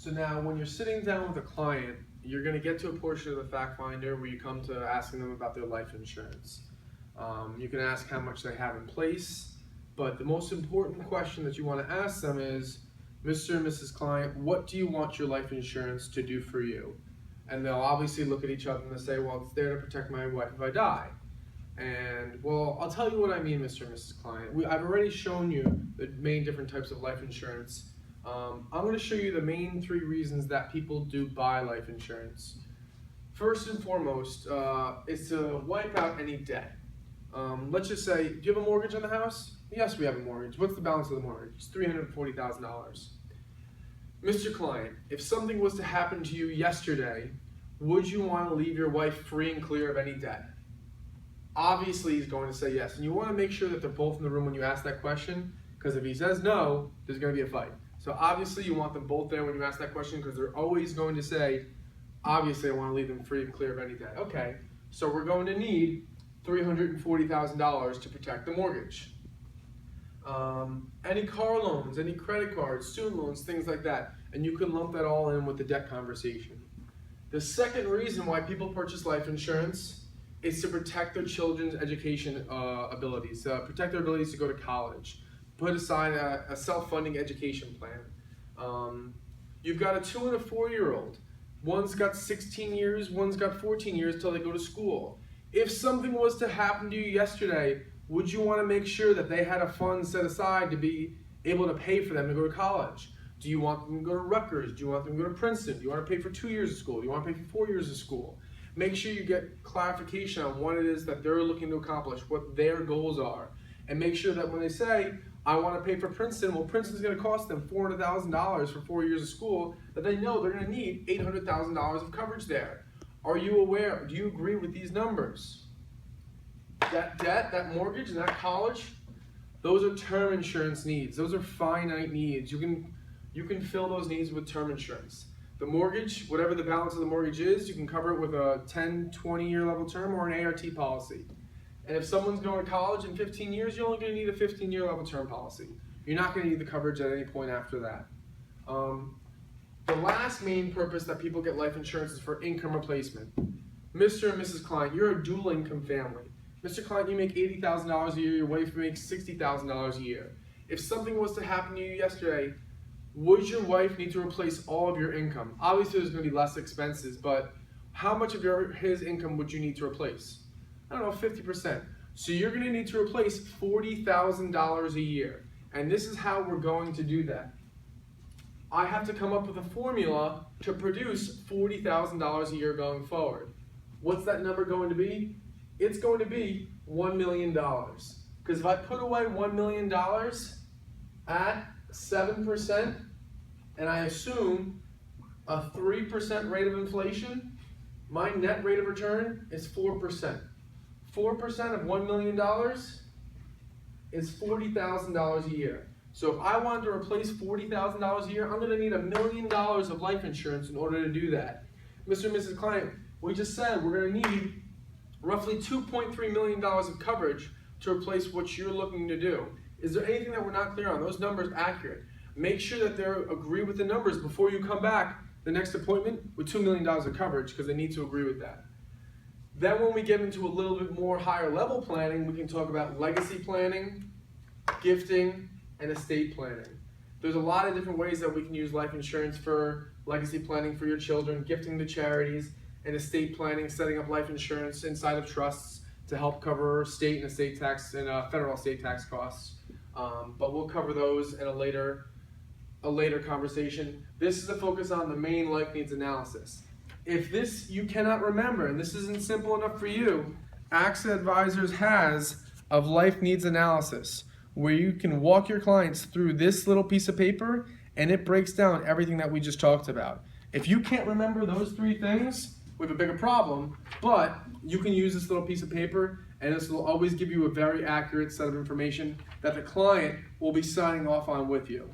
So now when you're sitting down with a client, you're going to get to a portion of the fact finder where you come to asking them about their life insurance. You can ask how much they have in place, but the most important question that you want to ask them is, Mr. and Mrs. Client, what do you want your life insurance to do for you? And they'll obviously look at each other and they'll say, well, it's there to protect my wife if I die. And well, I'll tell you what I mean, Mr. and Mrs. Client. I've already shown you the main different types of life insurance. I'm going to show you the main 3 reasons that people do buy life insurance. First and foremost, is to wipe out any debt. Let's just say, do you have a mortgage on the house? Yes, we have a mortgage. What's the balance of the mortgage? It's $340,000. Mr. Client, if something was to happen to you yesterday, would you want to leave your wife free and clear of any debt? Obviously, he's going to say yes. And you want to make sure that they're both in the room when you ask that question, because if he says no, there's going to be a fight. So obviously, you want them both there when you ask that question, because they're always going to say, obviously, I want to leave them free and clear of any debt. Okay, so we're going to need $340,000 to protect the mortgage. Any car loans, any credit cards, student loans, things like that. And you can lump that all in with the debt conversation. The second reason why people purchase life insurance is to protect their children's education abilities, protect their abilities to go to college, put aside a self-funding education plan. You've got a 2 and a 4-year-old. One's got 16 years, one's got 14 years till they go to school. If something was to happen to you yesterday, would you want to make sure that they had a fund set aside to be able to pay for them to go to college? Do you want them to go to Rutgers? Do you want them to go to Princeton? Do you want to pay for 2 years of school? Do you want to pay for 4 years of school? Make sure you get clarification on what it is that they're looking to accomplish, what their goals are. And make sure that when they say, I want to pay for Princeton, well, Princeton's going to cost them $400,000 for 4 years of school, that they know they're going to need $800,000 of coverage there. Are you aware? Do you agree with these numbers? That debt, that mortgage, and that college, those are term insurance needs. Those are finite needs. You can fill those needs with term insurance. The mortgage, whatever the balance of the mortgage is, you can cover it with a 10, 20-year level term or an ART policy. And if someone's going to college in 15 years, you're only going to need a 15-year level term policy. You're not going to need the coverage at any point after that. The last main purpose that people get life insurance is for income replacement. Mr. and Mrs. Client, you're a dual income family. Mr. Client, you make $80,000 a year, your wife makes $60,000 a year. If something was to happen to you yesterday, would your wife need to replace all of your income? Obviously, there's going to be less expenses, but how much of his income would you need to replace? I don't know, 50%. So you're going to need to replace $40,000 a year. And this is how we're going to do that. I have to come up with a formula to produce $40,000 a year going forward. What's that number going to be? It's going to be $1 million. Because if I put away $1 million at 7%, and I assume a 3% rate of inflation, my net rate of return is 4%. 4% of $1 million is $40,000 a year. So if I wanted to replace $40,000 a year, I'm going to need $1 million of life insurance in order to do that. Mr. and Mrs. Client, we just said we're going to need roughly $2.3 million of coverage to replace what you're looking to do. Is there anything that we're not clear on? Those numbers accurate. Make sure that they agree with the numbers before you come back the next appointment with $2 million of coverage, because they need to agree with that. Then when we get into a little bit more higher level planning, we can talk about legacy planning, gifting, and estate planning. There's a lot of different ways that we can use life insurance for legacy planning for your children, gifting to charities, and estate planning, setting up life insurance inside of trusts to help cover state and estate tax and federal estate tax costs. But we'll cover those in a later conversation. This is a focus on the main life needs analysis. If this you cannot remember, and this isn't simple enough for you, AXA Advisors has a life needs analysis where you can walk your clients through this little piece of paper, and it breaks down everything that we just talked about. If you can't remember those 3 things, we have a bigger problem, but you can use this little piece of paper, and this will always give you a very accurate set of information that the client will be signing off on with you.